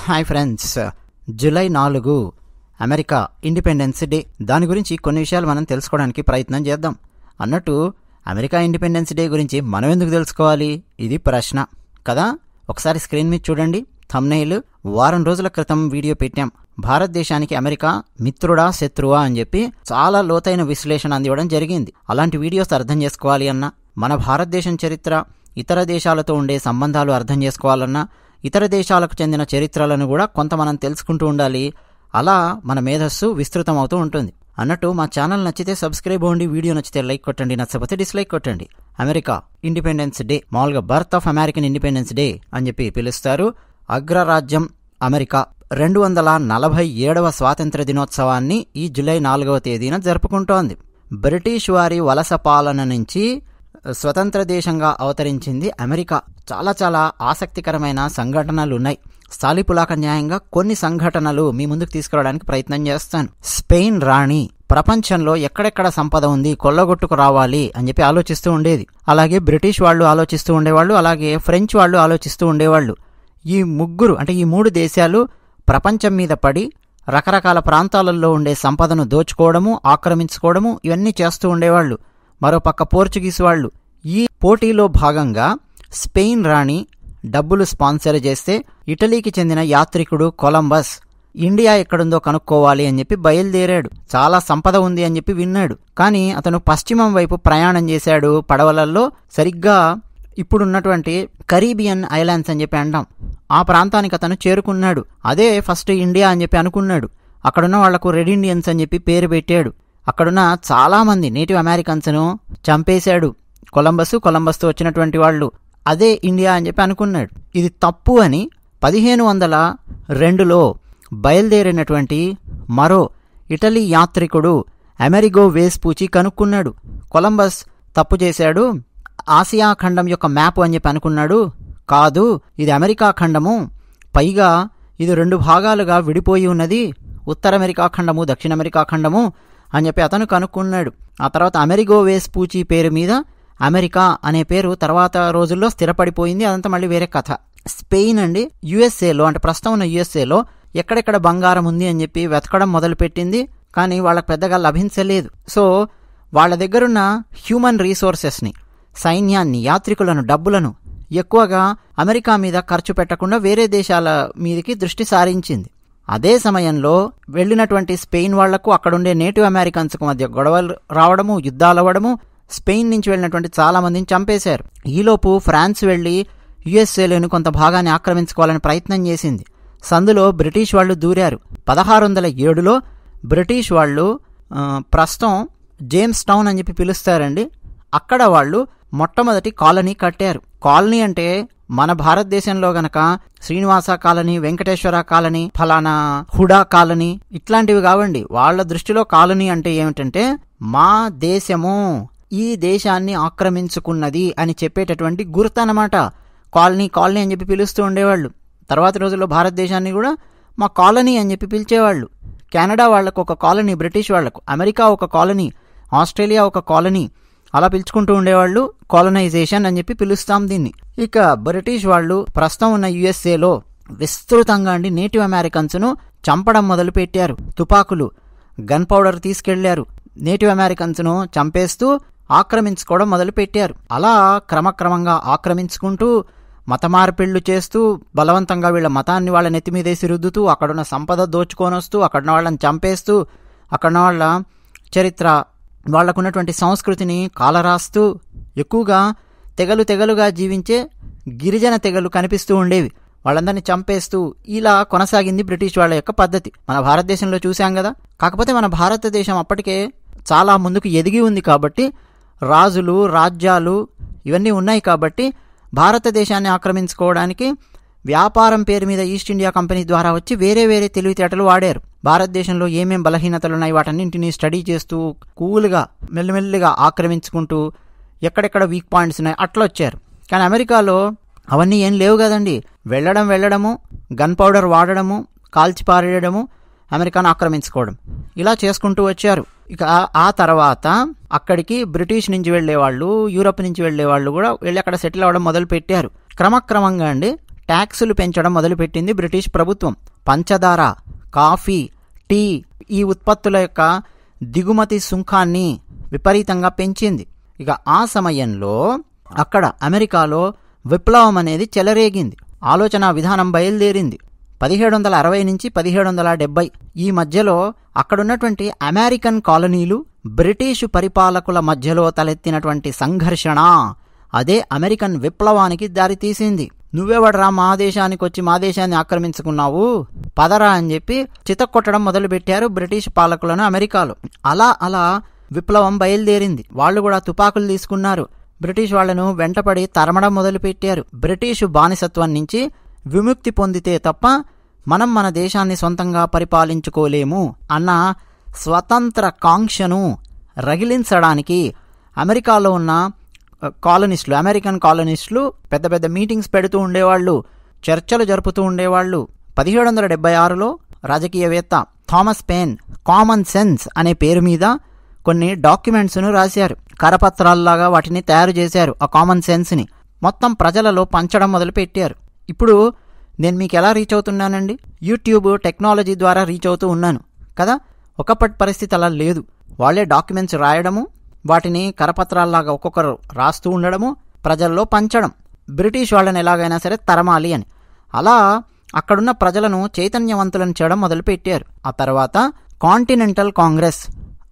Hi friends, July 4 America independence day. దాని గురించి కొన్ని విషయాలు మనం తెలుసుకోవడానికి ప్రయత్నం చేద్దాం. అన్నట్టు అమెరికా ఇండిపెండెన్స్ డే గురించి మనం ఎందుకు తెలుసుకోవాలి? ఇది ప్రశ్న కదా. ఒకసారి స్క్రీన్ మీద చూడండి. థంబ్నెయిల్ వారం రోజుల క్రితం వీడియో పెట్టాం. భారతదేశానికి అమెరికా మిత్రుడా శత్రువా అని చెప్పి చాలా లోతైన విశ్లేషణ అందివ్వడం జరిగింది. అలాంటి వీడియోస్ అర్థం చేసుకోవాలి అన్నా, మన భారతదేశం చరిత్ర, ఇతర దేశాలతో ఉండే సంబంధాలు అర్థం చేసుకోవాలన్నా, ఇతర దేశాలకు చెందిన చరిత్రలను కూడా కొంత మనం తెలుసుకుంటూ ఉండాలి. అలా మన మేధస్సు విస్తృతం అవుతూ ఉంటుంది. అన్నట్టు మా ఛానల్ నచ్చితే సబ్స్క్రైబ్ అవ్వండి, వీడియో నచ్చితే లైక్ కొట్టండి, నచ్చకపోతే డిస్లైక్ కొట్టండి. అమెరికా ఇండిపెండెన్స్ డే మామూలుగా birth of American independence day అని చెప్పి పిలుస్తారు. అగ్రరాజ్యం అమెరికా 247వ స్వాతంత్ర దినోత్సవాన్ని ఈ జూలై 4వ తేదీన జరుపుకుంటోంది. బ్రిటిష్ వారి వలస పాలన నుంచి స్వతంత్ర దేశంగా అవతరించింది అమెరికా. చాలా చాలా ఆసక్తికరమైన సంఘటనలు ఉన్నాయి. సాలిపులాక న్యాయంగా కొన్ని సంఘటనలు మీ ముందుకు తీసుకురావడానికి ప్రయత్నం చేస్తాను. స్పెయిన్ రాణి ప్రపంచంలో ఎక్కడెక్కడ సంపద ఉంది, కొల్లగొట్టుకు రావాలి అని చెప్పి ఆలోచిస్తూ ఉండేది. అలాగే బ్రిటిష్ వాళ్ళు ఆలోచిస్తూ ఉండేవాళ్ళు, అలాగే ఫ్రెంచ్ వాళ్ళు ఆలోచిస్తూ ఉండేవాళ్ళు. ఈ ముగ్గురు అంటే ఈ మూడు దేశాలు ప్రపంచం మీద పడి రకరకాల ప్రాంతాలలో ఉండే సంపదను దోచుకోవడము, ఆక్రమించుకోవడము ఇవన్నీ చేస్తూ ఉండేవాళ్ళు. మరోపక్క పోర్చుగీస్ వాళ్ళు. ఈ పోటీలో భాగంగా స్పెయిన్ రాణి డబ్బులు స్పాన్సర్ చేస్తే ఇటలీకి చెందిన యాత్రికుడు కొలంబస్ ఇండియా ఎక్కడుందో కనుక్కోవాలి అని చెప్పి బయలుదేరాడు. చాలా సంపద ఉంది అని చెప్పి విన్నాడు. కానీ అతను పశ్చిమం వైపు ప్రయాణం చేశాడు పడవలలో. సరిగ్గా ఇప్పుడున్నటువంటి కరీబియన్ ఐలాండ్స్ అని చెప్పి అంటాం, ఆ ప్రాంతానికి అతను చేరుకున్నాడు. అదే ఫస్ట్ ఇండియా అని చెప్పి అనుకున్నాడు. అక్కడున్న వాళ్లకు రెడ్ ఇండియన్స్ అని చెప్పి పేరు పెట్టాడు. అక్కడున్న చాలామంది నేటివ్ అమెరికన్స్ను చంపేశాడు కొలంబస్తో వచ్చినటువంటి వాళ్ళు. అదే ఇండియా అని చెప్పి అనుకున్నాడు. ఇది తప్పు అని 1502లో బయలుదేరినటువంటి మరో ఇటలీ యాత్రికుడు అమెరిగో వేస్పూచి కనుక్కున్నాడు. కొలంబస్ తప్పు చేశాడు, ఆసియా ఖండం యొక్క మ్యాప్ అని చెప్పి అనుకున్నాడు. కాదు, ఇది అమెరికా ఖండము, పైగా ఇది 2 భాగాలుగా విడిపోయి ఉన్నది, ఉత్తర అమెరికా ఖండము, దక్షిణ అమెరికా ఖండము అని చెప్పి అతను కనుక్కున్నాడు. ఆ తర్వాత అమెరిగో వేస్పూచి పేరు మీద అమెరికా అనే పేరు తర్వాత రోజుల్లో స్థిరపడిపోయింది. అదంతా మళ్ళీ వేరే కథ. స్పెయిన్ అండి యుఎస్ఏలో, అంటే ప్రస్తుతం ఉన్న యుఎస్ఏలో ఎక్కడెక్కడ బంగారం ఉంది అని చెప్పి వెతకడం మొదలుపెట్టింది. కానీ వాళ్ళకు పెద్దగా లభించలేదు. సో వాళ్ళ దగ్గరున్న హ్యూమన్ రీసోర్సెస్ని, సైన్యాన్ని, యాత్రికులను, డబ్బులను ఎక్కువగా అమెరికా మీద ఖర్చు పెట్టకుండా వేరే దేశాల మీదకి దృష్టి సారించింది. అదే సమయంలో వెళ్ళినటువంటి స్పెయిన్ వాళ్లకు అక్కడుండే నేటివ్ అమెరికన్స్కు మధ్య గొడవలు రావడము, యుద్ధాలు అవ్వడము, స్పెయిన్ నుంచి వెళ్ళినటువంటి చాలా మందిని చంపేశారు. ఈలోపు ఫ్రాన్స్ వెళ్లి యుఎస్ఏలోని కొంత భాగాన్ని ఆక్రమించుకోవాలని ప్రయత్నం చేసింది. సందులో బ్రిటిష్ వాళ్ళు దూరారు. 1607లో బ్రిటిష్ వాళ్ళు ప్రస్తుతం జేమ్స్ టౌన్ అని చెప్పి పిలుస్తారండి, అక్కడ వాళ్ళు మొట్టమొదటి కాలనీ కట్టారు. కాలనీ అంటే మన భారతదేశంలో గనక శ్రీనివాస కాలనీ, వెంకటేశ్వర కాలనీ, ఫలానా హుడా కాలనీ ఇట్లాంటివి కావండి. వాళ్ళ దృష్టిలో కాలనీ అంటే ఏమిటంటే మా దేశము ఈ దేశాన్ని ఆక్రమించుకున్నది అని చెప్పేటటువంటి గుర్తు అన్నమాట. కాలనీ కాలనీ అని చెప్పి పిలుస్తూ ఉండేవాళ్ళు. తర్వాత రోజుల్లో భారతదేశాన్ని కూడా మా కాలనీ అని చెప్పి పిలిచేవాళ్ళు. కెనడా వాళ్లకు ఒక కాలనీ, బ్రిటిష్ వాళ్లకు, అమెరికా ఒక కాలనీ, ఆస్ట్రేలియా ఒక కాలనీ, అలా పిలుచుకుంటూ ఉండేవాళ్ళు. కాలనైజేషన్ అని చెప్పి పిలుస్తాం దీన్ని. ఇక బ్రిటిష్ వాళ్ళు ప్రస్తుతం ఉన్న యుఎస్ఏలో విస్తృతంగా అండి నేటివ్ అమెరికన్స్ను చంపడం మొదలు పెట్టారు. తుపాకులు, గన్ పౌడర్ తీసుకెళ్లారు. నేటివ్ అమెరికన్స్ను చంపేస్తూ ఆక్రమించుకోవడం మొదలు పెట్టారు. అలా క్రమక్రమంగా ఆక్రమించుకుంటూ మత మార్పిళ్లు చేస్తూ బలవంతంగా వీళ్ళ మతాన్ని వాళ్ళ నెత్తిమీదేసి రుద్దుతూ అక్కడున్న సంపద దోచుకొని వస్తూ అక్కడున్న వాళ్ళని చంపేస్తూ అక్కడున్న వాళ్ళ చరిత్ర, వాళ్లకున్నటువంటి సంస్కృతిని కాలరాస్తూ ఎక్కువగా తెగలుగా జీవించే గిరిజన తెగలు కనిపిస్తూ ఉండేవి. వాళ్ళందరినీ చంపేస్తూ ఇలా కొనసాగింది బ్రిటిష్ వాళ్ళ యొక్క పద్ధతి. మన భారతదేశంలో చూశాం కదా. కాకపోతే మన భారతదేశం అప్పటికే చాలా ముందుకు ఎదిగి ఉంది కాబట్టి, రాజులు, రాజ్యాలు ఇవన్నీ ఉన్నాయి కాబట్టి భారతదేశాన్ని ఆక్రమించుకోవడానికి వ్యాపారం పేరు మీద ఈస్ట్ ఇండియా కంపెనీ ద్వారా వచ్చి వేరే వేరే తెలివితేటలు వాడారు. భారతదేశంలో ఏమేం బలహీనతలున్నాయి వాటన్నింటినీ స్టడీ చేస్తూ కూల్గా మెల్లిమెల్లిగా ఆక్రమించుకుంటూ ఎక్కడెక్కడ వీక్ పాయింట్స్ ఉన్నాయి అట్లా వచ్చారు. కానీ అమెరికాలో అవన్నీ ఏం లేవు కదండి. వెళ్ళడము, గన్ పౌడర్ వాడడము, కాల్చిపారేయడము, అమెరికాను ఆక్రమించుకోవడం, ఇలా చేసుకుంటూ వచ్చారు. ఇక ఆ తర్వాత అక్కడికి బ్రిటిష్ నుంచి వెళ్లేవాళ్ళు, యూరప్ నుంచి వెళ్లేవాళ్ళు కూడా వెళ్ళి అక్కడ సెటిల్ అవ్వడం మొదలు పెట్టారు. క్రమక్రమంగా అండి ట్యాక్సులు పెంచడం మొదలుపెట్టింది బ్రిటిష్ ప్రభుత్వం. పంచదార, కాఫీ, టీ ఈ ఉత్పత్తుల యొక్క దిగుమతి సుంకాన్ని విపరీతంగా పెంచింది. ఇక ఆ సమయంలో అక్కడ అమెరికాలో విప్లవం అనేది చెలరేగింది. ఆలోచన విధానం బయలుదేరింది. 1760 నుంచి 1770 ఈ మధ్యలో అక్కడున్నటువంటి అమెరికన్ కాలనీలు బ్రిటిషు పరిపాలకుల మధ్యలో తలెత్తినటువంటి సంఘర్షణ అదే అమెరికన్ విప్లవానికి దారితీసింది. నువ్వెవడరా మా దేశానికి వచ్చి మా దేశాన్ని ఆక్రమించుకున్నావు, పదరా అని చెప్పి చితక్కొట్టడం మొదలుపెట్టారు బ్రిటిష్ పాలకులను అమెరికాలో. అలా విప్లవం బయలుదేరింది. వాళ్ళు కూడా తుపాకులు తీసుకున్నారు. బ్రిటిష్ వాళ్లను వెంటపడి తరమడం మొదలుపెట్టారు. బ్రిటిషు బానిసత్వం నుంచి విముక్తి పొందితే తప్ప మనం మన దేశాన్ని సొంతంగా పరిపాలించుకోలేము అన్న స్వతంత్ర కాంక్షను రగిలించడానికి అమెరికాలో ఉన్న కాలనిస్టులు, అమెరికన్ కాలనిస్టులు పెద్ద పెద్ద మీటింగ్స్ పెడుతూ ఉండేవాళ్ళు, చర్చలు జరుపుతూ ఉండేవాళ్ళు. 1776లో రాజకీయవేత్త థామస్ పెయిన్ కామన్ సెన్స్ అనే పేరు మీద కొన్ని డాక్యుమెంట్స్ను రాశారు. కరపత్రాల్లాగా వాటిని తయారు చేశారు. ఆ కామన్ సెన్స్ని మొత్తం ప్రజలలో పంచడం మొదలుపెట్టారు. ఇప్పుడు నేను మీకు ఎలా రీచ్ అవుతున్నానండి? యూట్యూబ్ టెక్నాలజీ ద్వారా రీచ్ అవుతూ ఉన్నాను కదా. ఒకప్పటి పరిస్థితి అలా లేదు. వాళ్లే డాక్యుమెంట్స్ రాయడము, వాటిని కరపత్రాల్లాగా ఒక్కొక్కరు రాస్తూ ఉండడము, ప్రజల్లో పంచడం, బ్రిటిష్ వాళ్ళని ఎలాగైనా సరే తరమాలి అని. అలా అక్కడున్న ప్రజలను చైతన్యవంతులను చేయడం మొదలుపెట్టారు. ఆ తర్వాత కాంటినెంటల్ కాంగ్రెస్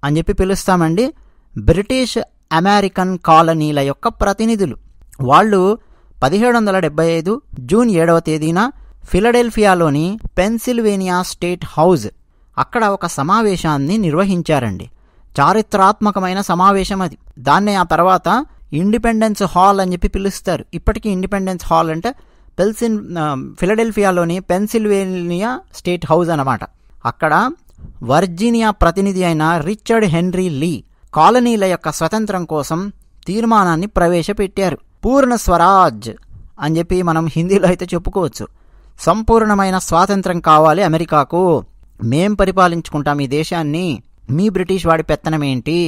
అని చెప్పి పిలుస్తామండి. బ్రిటిష్ అమెరికన్ కాలనీల యొక్క ప్రతినిధులు వాళ్ళు 1775 జూన్ 7వ తేదీన ఫిలడెల్ఫియాలోని పెన్సిల్వేనియా స్టేట్ హౌజ్ అక్కడ ఒక సమావేశాన్ని నిర్వహించారండి. చారిత్రాత్మకమైన సమావేశం అది. దాన్నే ఆ తర్వాత ఇండిపెండెన్స్ హాల్ అని చెప్పి పిలుస్తారు. ఇప్పటికీ ఇండిపెండెన్స్ హాల్ అంటే ఫిలడెల్ఫియాలోని పెన్సిల్వేనియా స్టేట్ హౌజ్ అన్నమాట. అక్కడ వర్జీనియా ప్రతినిధి అయిన రిచర్డ్ హెన్రీ లీ కాలనీల యొక్క స్వతంత్రం కోసం తీర్మానాన్ని ప్రవేశపెట్టారు. పూర్ణ స్వరాజ్ అని చెప్పి మనం హిందీలో అయితే చెప్పుకోవచ్చు. సంపూర్ణమైన స్వాతంత్రం కావాలి అమెరికాకు, మేం పరిపాలించుకుంటాం ఈ దేశాన్ని, మీ బ్రిటిష్ వాడి పెత్తనమేంటి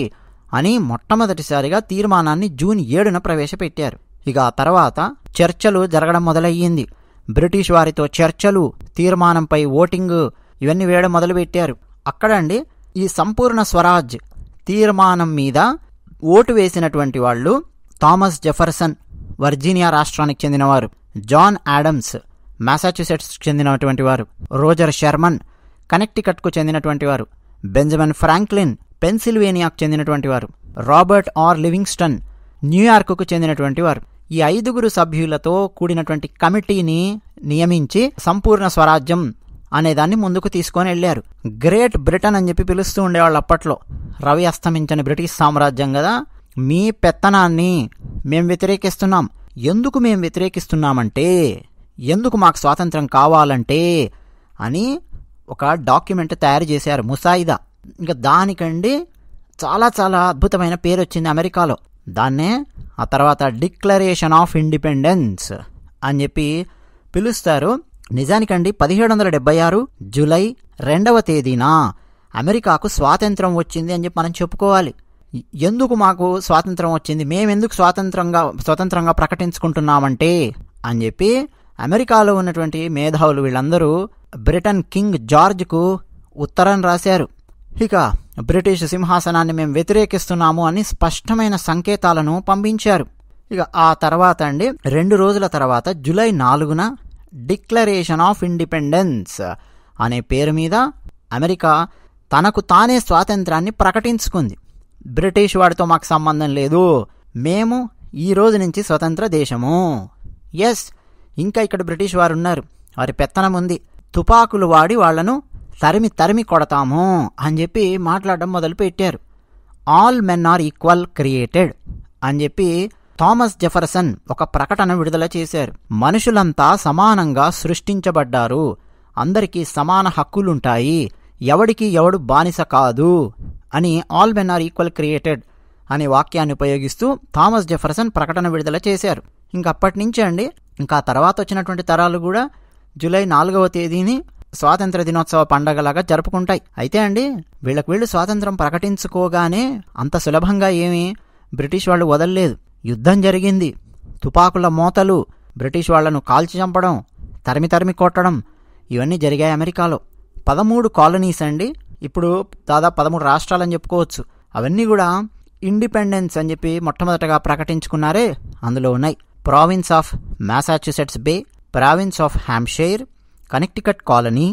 అని మొట్టమొదటిసారిగా తీర్మానాన్ని జూన్ 7న ప్రవేశపెట్టారు. ఇక ఆ తర్వాత చర్చలు జరగడం మొదలయ్యింది. బ్రిటిష్ వారితో చర్చలు, తీర్మానంపై ఓటింగ్ ఇవన్నీ వేయడం మొదలుపెట్టారు. అక్కడ అండి ఈ సంపూర్ణ స్వరాజ్ తీర్మానం మీద ఓటు వేసినటువంటి వాళ్ళు థామస్ జెఫర్సన్ వర్జీనియా రాష్ట్రానికి చెందినవారు, జాన్ ఆడమ్స్ మాసాచ్యుసెట్స్కి చెందినటువంటి వారు, రోజర్ షెర్మన్ కనెక్టికట్కు చెందినటువంటి వారు, బెంజమిన్ ఫ్రాంక్లిన్ పెన్సిల్వేనియాకు చెందినటువంటి వారు, రాబర్ట్ ఆర్ లివింగ్స్టన్ న్యూయార్క్కు చెందినటువంటి వారు. ఈ 5 సభ్యులతో కూడినటువంటి కమిటీని నియమించి సంపూర్ణ స్వరాజ్యం అనేదాన్ని ముందుకు తీసుకొని వెళ్లారు. గ్రేట్ బ్రిటన్ అని చెప్పి పిలుస్తూ ఉండేవాళ్ళు అప్పట్లో. రవి అస్తమించని బ్రిటిష్ సామ్రాజ్యం కదా, మీ పెత్తనాన్ని మేం వ్యతిరేకిస్తున్నాం. ఎందుకు మేం వ్యతిరేకిస్తున్నామంటే, ఎందుకు మాకు స్వాతంత్రం కావాలంటే అని ఒక డాక్యుమెంట్ తయారు చేశారు, ముసాయిదా. ఇంకా దానికండి చాలా చాలా అద్భుతమైన పేరు వచ్చింది అమెరికాలో. దాన్నే ఆ తర్వాత డిక్లరేషన్ ఆఫ్ ఇండిపెండెన్స్ అని చెప్పి పిలుస్తారు. నిజానికండి 1776 జూలై 2వ తేదీన అమెరికాకు స్వాతంత్రం వచ్చింది అని చెప్పి మనం చెప్పుకోవాలి. ఎందుకు మాకు స్వాతంత్రం వచ్చింది, మేమెందుకు స్వతంత్రంగా ప్రకటించుకుంటున్నామంటే అని చెప్పి అమెరికాలో ఉన్నటువంటి మేధావులు వీళ్ళందరూ బ్రిటన్ కింగ్ జార్జ్కు ఉత్తరం రాశారు. ఇక బ్రిటిష్ సింహాసనాన్ని మేము వ్యతిరేకిస్తున్నాము అని స్పష్టమైన సంకేతాలను పంపించారు. ఇక ఆ తర్వాత అండి 2 రోజుల తర్వాత జూలై 4న డిక్లరేషన్ ఆఫ్ ఇండిపెండెన్స్ అనే పేరు మీద అమెరికా తనకు తానే స్వాతంత్రాన్ని ప్రకటించుకుంది. బ్రిటిష్ వాడితో మాకు సంబంధం లేదు, మేము ఈ రోజు నుంచి స్వతంత్ర దేశము. ఎస్, ఇంకా ఇక్కడ బ్రిటిష్ వారు ఉన్నారు, వారి పెత్తనం ఉంది, తుపాకులు వాడి వాళ్లను తరిమి కొడతాము అని చెప్పి మాట్లాడడం మొదలు పెట్టారు. All men are equal created అని చెప్పి థామస్ జెఫర్సన్ ఒక ప్రకటన విడుదల చేశారు. మనుషులంతా సమానంగా సృష్టించబడ్డారు, అందరికీ సమాన హక్కులుంటాయి, ఎవడికి ఎవడు బానిస కాదు అని all men are equal created అనే వాక్యాన్ని ఉపయోగిస్తూ థామస్ జెఫర్సన్ ప్రకటన విడుదల చేశారు. ఇంకప్పటి నుంచి అండి ఇంకా తర్వాత వచ్చినటువంటి తరాలు కూడా జూలై 4వ తేదీని స్వాతంత్ర దినోత్సవ పండగలాగా జరుపుకుంటాయి. అయితే అండి వీళ్ళు స్వాతంత్రం ప్రకటించుకోగానే అంత సులభంగా ఏమీ బ్రిటిష్ వాళ్ళు వదలలేదు. యుద్ధం జరిగింది, తుపాకుల మోతలు, బ్రిటిష్ వాళ్లను కాల్చి చంపడం తరిమి తరిమి కొట్టడం ఇవన్నీ జరిగాయి అమెరికాలో. 13 కాలనీస్ అండి, ఇప్పుడు దాదాపు 13 రాష్ట్రాలని చెప్పుకోవచ్చు. అవన్నీ కూడా ఇండిపెండెన్స్ అని చెప్పి మొట్టమొదటగా ప్రకటించుకున్నారే అందులో ఉన్నాయి. Province of Massachusetts Bay, province of Hampshire, Connecticut colony,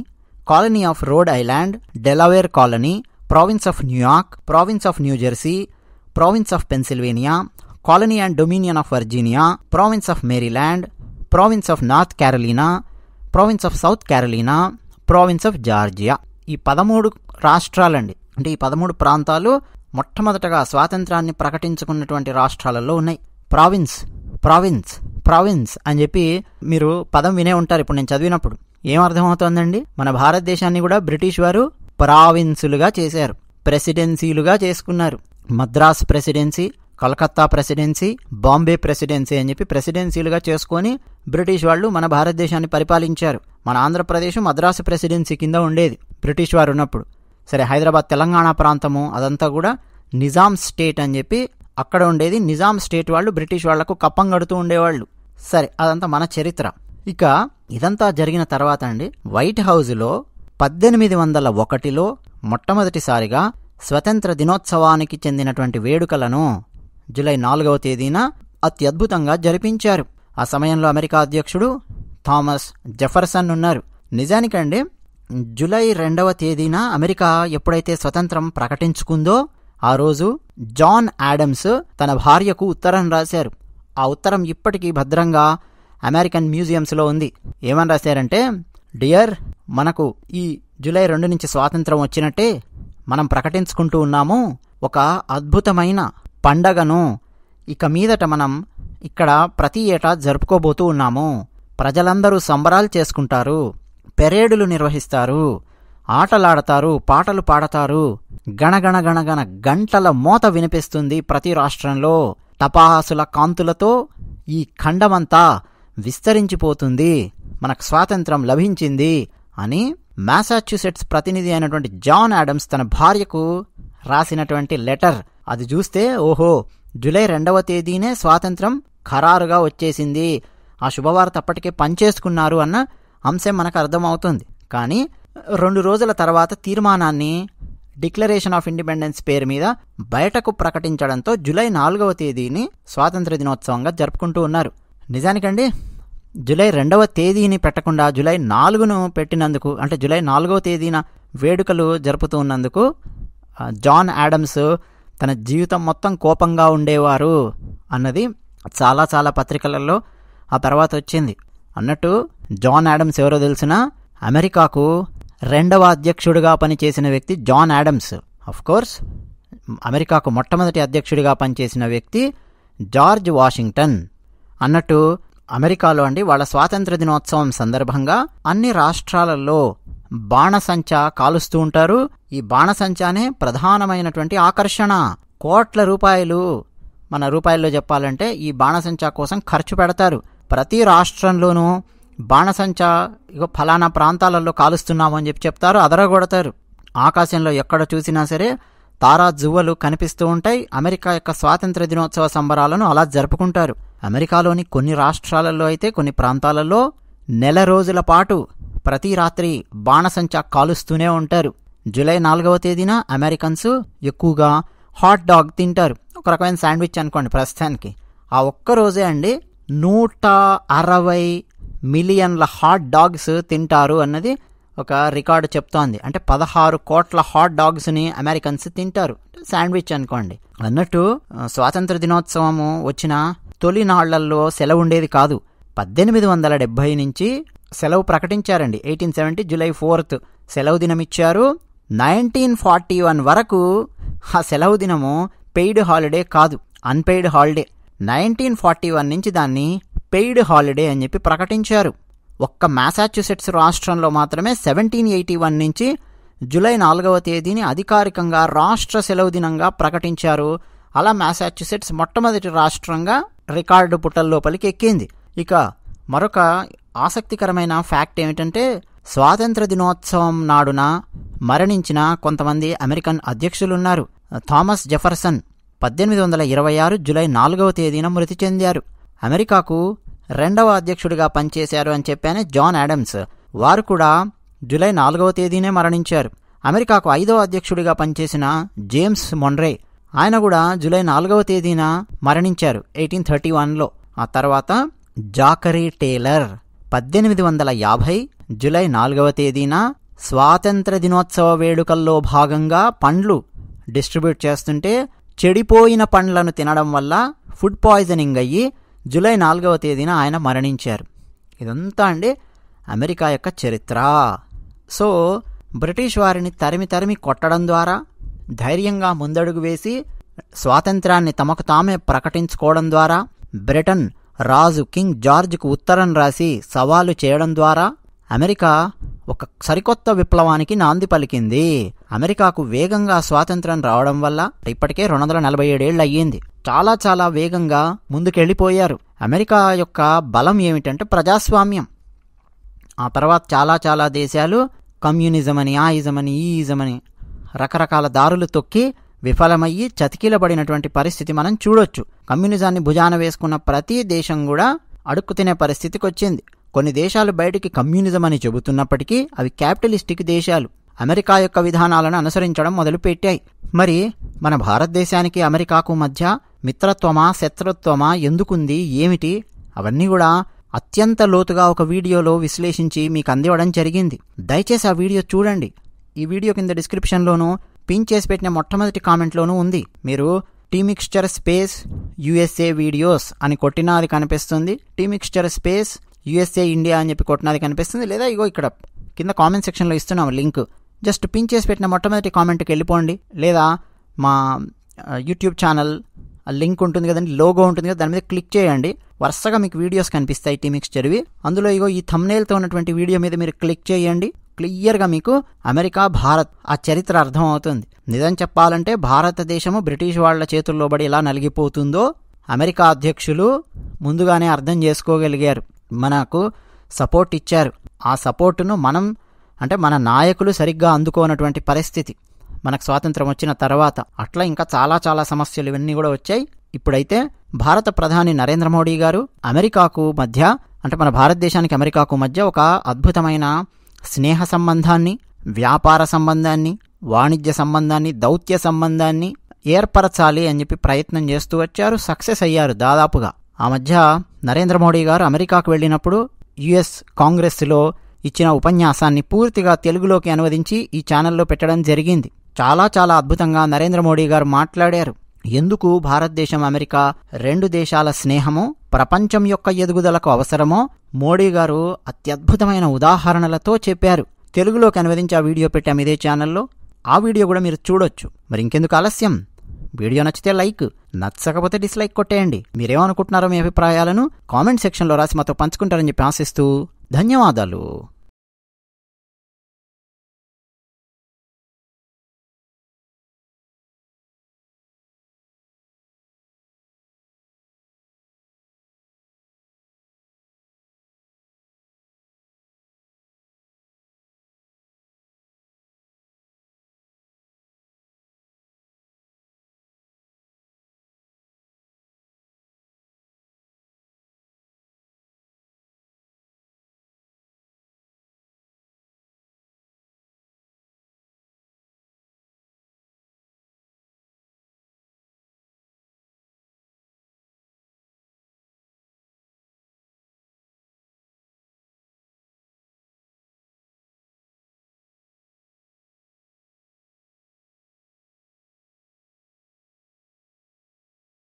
colony of Rhode Island, Delaware colony, province of New York, province of New Jersey, province of Pennsylvania, colony and dominion of Virginia, province of Maryland, province of North Carolina, province of South Carolina, province of Georgia. ఈ 13 రాష్ట్రాలండి, అంటే ఈ 13 ప్రాంతాలు మొట్టమొదటగా స్వాతంత్రాన్ని ప్రకటించుకున్నటువంటి రాష్ట్రాలలో ఉన్నాయి. Province province province అని చెప్పి మీరు పదం వినే ఉంటారు. ఇప్పుడు నేను చదివినప్పుడు ఏమర్థమవుతోందండి? మన భారతదేశాన్ని కూడా బ్రిటిష్ వారు ప్రావిన్సులుగా చేశారు, ప్రెసిడెన్సీలుగా చేసుకున్నారు. Madras presidency, Calcutta presidency, Bombay presidency అని చెప్పి ప్రెసిడెన్సీలుగా చేసుకొని బ్రిటిష్ వాళ్ళు మన భారతదేశాన్ని పరిపాలించారు. మన ఆంధ్రప్రదేశ్ మద్రాసు ప్రెసిడెన్సీ కింద ఉండేది బ్రిటిష్ వారు ఉన్నప్పుడు. సరే, హైదరాబాద్ తెలంగాణ ప్రాంతము అదంతా కూడా నిజాం స్టేట్ అని చెప్పి అక్కడ ఉండేది. నిజాం స్టేట్ వాళ్ళు బ్రిటిష్ వాళ్లకు కప్పం కడుతూ ఉండేవాళ్ళు. సరే, అదంతా మన చరిత్ర. ఇక ఇదంతా జరిగిన తర్వాత అండి, వైట్ హౌస్లో 1801లో మొట్టమొదటిసారిగా స్వతంత్ర దినోత్సవానికి చెందినటువంటి వేడుకలను జూలై 4వ తేదీన అత్యద్భుతంగా జరిపించారు. ఆ సమయంలో అమెరికా అధ్యక్షుడు థామస్ జెఫర్సన్ ఉన్నారు. నిజానికండి జూలై 2వ తేదీన అమెరికా ఎప్పుడైతే స్వతంత్రం ప్రకటించుకుందో ఆ రోజు జాన్ ఆడమ్స్ తన భార్యకు ఉత్తరం రాశారు. ఆ ఉత్తరం ఇప్పటికీ భద్రంగా అమెరికన్ మ్యూజియంస్లో ఉంది. ఏమని రాశారంటే, డియర్, మనకు ఈ జూలై 2 నుంచి స్వాతంత్రం వచ్చినట్టే మనం ప్రకటించుకుంటూ ఉన్నాము. ఒక అద్భుతమైన పండగను ఇక మీదట మనం ఇక్కడ ప్రతి ఏటా జరుపుకోబోతూ ఉన్నాము. ప్రజలందరూ సంబరాలు చేసుకుంటారు, పెరేడులు నిర్వహిస్తారు, ఆటలాడతారు, పాటలు పాడతారు, గణగణ గణగణ గంటల మోత వినిపిస్తుంది ప్రతి రాష్ట్రంలో. టపాసుల కాంతులతో ఈ ఖండమంతా విస్తరించిపోతుంది, మనకు స్వాతంత్రం లభించింది అని మ్యాసాచ్యుసెట్స్ ప్రతినిధి అయినటువంటి జాన్ ఆడమ్స్ తన భార్యకు రాసినటువంటి లెటర్. అది చూస్తే ఓహో, జూలై 2వ తేదీనే స్వాతంత్రం ఖరారుగా వచ్చేసింది, ఆ శుభవార్త అప్పటికే పనిచేసుకున్నారు అన్న అంశం మనకు అర్థమవుతుంది. కానీ 2 రోజుల తర్వాత తీర్మానాన్ని డిక్లరేషన్ ఆఫ్ ఇండిపెండెన్స్ పేరు మీద బయటకు ప్రకటించడంతో జూలై 4వ తేదీని స్వాతంత్ర దినోత్సవంగా జరుపుకుంటూ ఉన్నారు. నిజానికండి జూలై 2వ తేదీని పెట్టకుండా జూలై 4ను పెట్టినందుకు, అంటే జూలై 4వ తేదీన వేడుకలు జరుపుతూ ఉన్నందుకు జాన్ ఆడమ్స్ తన జీవితం మొత్తం కోపంగా ఉండేవారు అన్నది చాలా చాలా పత్రికలలో ఆ తర్వాత వచ్చింది. అన్నట్టు జాన్ ఆడమ్స్ ఎవరో తెలిసిన, అమెరికాకు 2వ అధ్యక్షుడిగా పనిచేసిన వ్యక్తి జాన్ ఆడమ్స్. ఆఫ్ కోర్స్ అమెరికాకు మొట్టమొదటి అధ్యక్షుడిగా పనిచేసిన వ్యక్తి జార్జ్ వాషింగ్టన్. అన్నట్టు అమెరికాలో అండి వాళ్ళ స్వాతంత్ర దినోత్సవం సందర్భంగా అన్ని రాష్ట్రాలలో బాణసంచా కాలుస్తూ ఉంటారు. ఈ బాణసంచానే ప్రధానమైనటువంటి ఆకర్షణ. కోట్ల రూపాయలు, మన రూపాయల్లో చెప్పాలంటే ఈ బాణసంచా కోసం ఖర్చు పెడతారు. ప్రతి రాష్ట్రంలోనూ బాణసంచా ఇగో ఫలానా ప్రాంతాలలో కాలుస్తున్నాము అని చెప్తారు, అదరగొడతారు. ఆకాశంలో ఎక్కడ చూసినా సరే తారా జువ్వలు కనిపిస్తూ ఉంటాయి. అమెరికా యొక్క స్వాతంత్ర దినోత్సవ సంబరాలను అలా జరుపుకుంటారు. అమెరికాలోని కొన్ని రాష్ట్రాలలో అయితే కొన్ని ప్రాంతాలలో నెల రోజుల పాటు ప్రతి రాత్రి బాణసంచా కాలుస్తూనే ఉంటారు. జూలై 4వ తేదీన అమెరికన్స్ ఎక్కువగా హాట్ డాగ్ తింటారు, ఒక రకమైన శాండ్విచ్ అనుకోండి ప్రస్తుతానికి. ఆ ఒక్కరోజే అండి 160 మిలియన్ల హాట్ డాగ్స్ తింటారు అన్నది ఒక రికార్డు చెప్తోంది. అంటే 16 కోట్ల హాట్ డాగ్స్ని అమెరికన్స్ తింటారు, శాండ్విచ్ అనుకోండి. అన్నట్టు స్వాతంత్ర దినోత్సవము వచ్చిన తొలి నాళ్లలో సెలవు ఉండేది కాదు. 1870 నుంచి సెలవు ప్రకటించారండి. 1870 జూలై 4th సెలవు దినం ఇచ్చారు. 1941 వరకు ఆ సెలవు దినము పెయిడ్ హాలిడే కాదు, అన్పెయిడ్ హాలిడే. 1941 నుంచి దాన్ని పెయిడ్ హాలిడే అని చెప్పి ప్రకటించారు. ఒక్క మ్యాసాచ్యుసెట్స్ రాష్ట్రంలో మాత్రమే 1781 నుంచి జూలై 4వ తేదీని అధికారికంగా రాష్ట్ర సెలవు దినంగా ప్రకటించారు. అలా మ్యాసాచ్యుసెట్స్ మొట్టమొదటి రాష్ట్రంగా రికార్డు పుటల్లోపలికి ఎక్కింది. ఇక మరొక ఆసక్తికరమైన ఫ్యాక్ట్ ఏమిటంటే, స్వాతంత్ర దినోత్సవం నాడున మరణించిన కొంతమంది అమెరికన్ అధ్యక్షులున్నారు. థామస్ జెఫర్సన్ 1826 జూలై 4వ తేదీన మృతి చెందారు. అమెరికాకు రెండవ అధ్యక్షుడిగా పనిచేశారు అని చెప్పానే జాన్ ఆడమ్స్. వారు కూడా జూలై 4వ తేదీనే మరణించారు. అమెరికాకు 5వ అధ్యక్షుడిగా పనిచేసిన జేమ్స్ మొన్రే, ఆయన కూడా జూలై 4వ తేదీన మరణించారు 1831లో. ఆ తర్వాత జాకరీ టేలర్ 1850 జూలై 4వ తేదీన స్వాతంత్ర దినోత్సవ వేడుకల్లో భాగంగా పండ్లు డిస్ట్రిబ్యూట్ చేస్తుంటే చెడిపోయిన పండ్లను తినడం వల్ల ఫుడ్ పాయిజనింగ్ అయ్యి జూలై 4వ తేదీన ఆయన మరణించారు. ఇదంతా అండి అమెరికా యొక్క చరిత్ర. సో బ్రిటిష్ వారిని తరిమి కొట్టడం ద్వారా ధైర్యంగా ముందడుగు వేసి స్వాతంత్రాన్ని తమకు తామే ప్రకటించుకోవడం ద్వారా, బ్రిటన్ రాజు కింగ్ జార్జ్కు ఉత్తరం రాసి సవాలు చేయడం ద్వారా అమెరికా ఒక సరికొత్త విప్లవానికి నాంది పలికింది. అమెరికాకు వేగంగా స్వాతంత్రం రావడం వల్ల ఇప్పటికే 247 ఏళ్ళు అయ్యింది. చాలా చాలా వేగంగా ముందుకెళ్ళిపోయారు. అమెరికా యొక్క బలం ఏమిటంటే ప్రజాస్వామ్యం. ఆ తర్వాత చాలా చాలా దేశాలు కమ్యూనిజం అని, ఆ ఇజమని, ఈ ఇజమని రకరకాల దారులు తొక్కి విఫలమయ్యి చతికిలబడినటువంటి పరిస్థితి మనం చూడొచ్చు. కమ్యూనిజాన్ని భుజాన వేసుకున్న ప్రతి దేశం కూడా అడుక్కు తినే పరిస్థితికి వచ్చింది. కొన్ని దేశాలు బయటికి కమ్యూనిజం అని చెబుతున్నప్పటికీ అవి క్యాపిటలిస్టిక్ దేశాలు. అమెరికా యొక్క విధానాలను అనుసరించడం మొదలుపెట్టాయి. మరి మన భారతదేశానికి అమెరికాకు మధ్య మిత్రత్వమా శత్రుత్వమా ఎందుకుంది, ఏమిటి, అవన్నీ కూడా అత్యంత లోతుగా ఒక వీడియోలో విశ్లేషించి మీకు అందివ్వడం జరిగింది. దయచేసి ఆ వీడియో చూడండి. ఈ వీడియో కింద డిస్క్రిప్షన్లోనూ పిన్ చేసి పెట్టిన మొట్టమొదటి కామెంట్లోనూ ఉంది. మీరు టీమిక్స్చర్ స్పేస్ యుఎస్ఏ వీడియోస్ అని కొట్టినా అది కనిపిస్తుంది, టీమిక్స్చర్ స్పేస్ యుఎస్ఏ ఇండియా అని చెప్పి కొట్టినా అది కనిపిస్తుంది, లేదా ఇగో ఇక్కడ కింద కామెంట్ సెక్షన్లో ఇస్తున్నాం లింక్. జస్ట్ పిన్ చేసి పెట్టిన మొట్టమొదటి కామెంట్కి వెళ్ళిపోండి, లేదా మా యూట్యూబ్ ఛానల్ లింక్ ఉంటుంది కదండి, లోగో ఉంటుంది కదా, దాని మీద క్లిక్ చేయండి. వరుసగా మీకు వీడియోస్ కనిపిస్తాయి టీమిక్స్చర్వి. అందులో ఇగో ఈ థంబ్నెయిల్తో ఉన్నటువంటి వీడియో మీద మీరు క్లిక్ చేయండి. క్లియర్గా మీకు అమెరికా భారత్ ఆ చరిత్ర అర్థం అవుతుంది. నిజం చెప్పాలంటే భారతదేశము బ్రిటిష్ వాళ్ల చేతుల్లో పడి ఎలా నలిగిపోతుందో అమెరికా అధ్యక్షులు ముందుగానే అర్థం చేసుకోగలిగారు, మనకు సపోర్ట్ ఇచ్చారు. ఆ సపోర్టును మన నాయకులు సరిగ్గా అందుకోనటువంటి పరిస్థితి మనకు స్వాతంత్రం వచ్చిన తర్వాత. అట్లా ఇంకా చాలా చాలా సమస్యలు ఇవన్నీ కూడా వచ్చాయి. ఇప్పుడైతే భారత ప్రధాని నరేంద్ర మోడీ గారు అమెరికాకు మధ్య, మన భారతదేశానికి అమెరికాకు మధ్య ఒక అద్భుతమైన స్నేహ సంబంధాన్ని, వ్యాపార సంబంధాన్ని, వాణిజ్య సంబంధాన్ని, దౌత్య సంబంధాన్ని ఏర్పరచాలి అని చెప్పి ప్రయత్నం చేస్తూ వచ్చారు. సక్సెస్ అయ్యారు దాదాపుగా. ఆ మధ్య నరేంద్ర మోడీ గారు అమెరికాకు వెళ్ళినప్పుడు యుఎస్ కాంగ్రెస్లో ఇచ్చిన ఉపన్యాసాన్ని పూర్తిగా తెలుగులోకి అనువదించి ఈ ఛానల్లో పెట్టడం జరిగింది. చాలా చాలా అద్భుతంగా నరేంద్ర మోడీ గారు మాట్లాడారు. ఎందుకు భారతదేశం అమెరికా రెండు దేశాల స్నేహము ప్రపంచం యొక్క ఎదుగుదలకు అవసరమో మోడీ గారు అత్యద్భుతమైన ఉదాహరణలతో చెప్పారు. తెలుగులోకి అనువదించి ఆ వీడియో పెట్టాము ఇదే ఛానల్లో. ఆ వీడియో కూడా మీరు చూడొచ్చు. మరి ఇంకెందుకు ఆలస్యం, వీడియో నచ్చితే లైక్, నచ్చకపోతే డిస్లైక్ కొట్టేయండి. మీరేమనుకుంటున్నారో మీ అభిప్రాయాలను కామెంట్ సెక్షన్లో రాసి మాతో పంచుకుంటారని చెప్పి ఆశిస్తూ ధన్యవాదాలు.